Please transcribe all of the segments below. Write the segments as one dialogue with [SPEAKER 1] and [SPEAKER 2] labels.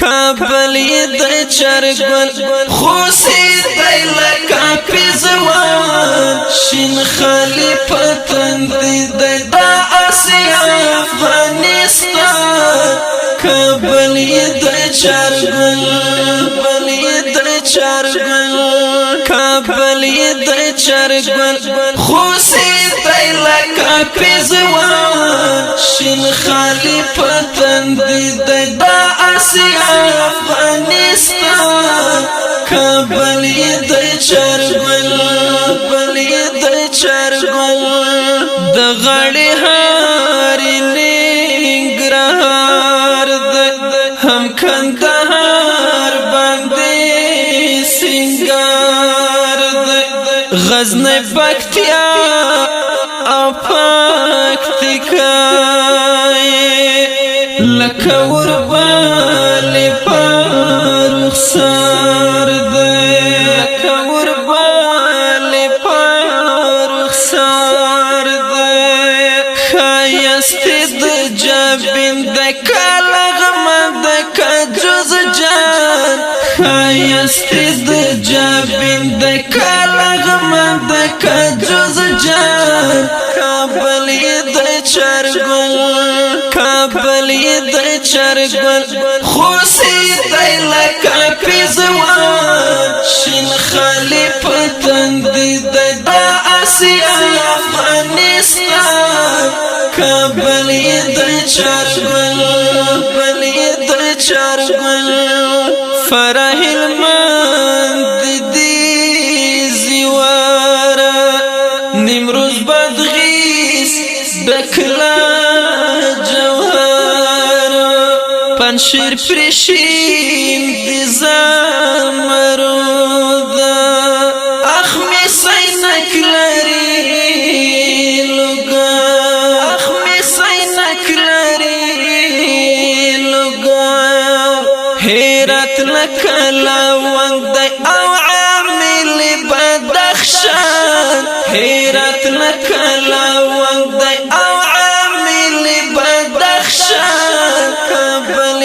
[SPEAKER 1] کابل د چرګل خوسي دی لکه پیزوان شین خلیفه تندې د آسیا افغانستان کابل د چرګل کابل د چرګل خوسي دی لکه پیزوان شین خلیفه تندې د آسیا افغانستان کابل د چرګل د غړې هاري ننګرهار هم کندهار باندې سنگار غزنی پکتیا او پکتیکا لکه وربالی پارخسار لکه وربالی پارخسار خایستی د جبین د کلغمه د کجوز جان خایستی د جبین د کلغمه د کجوز جان کابل د چرګل خوسي دی لکه پیزوان شین خلیفه تندې د آسیا افغانستان کابل د چرګل فرح المند دی زیوارا نیمروز بدغیس دکلا پنشیر پریشین دی زمرودا اخمی سینک لری لگا حیرت نکلا وانگ دی او عامل بدخشان حیرت نکلا وانگ دی او عامل بدخشان کابل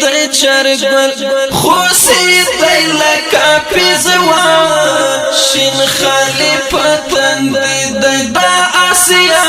[SPEAKER 1] د چرګل خوسي دی لکه پیزوان شین خلیفه تندې د آسیا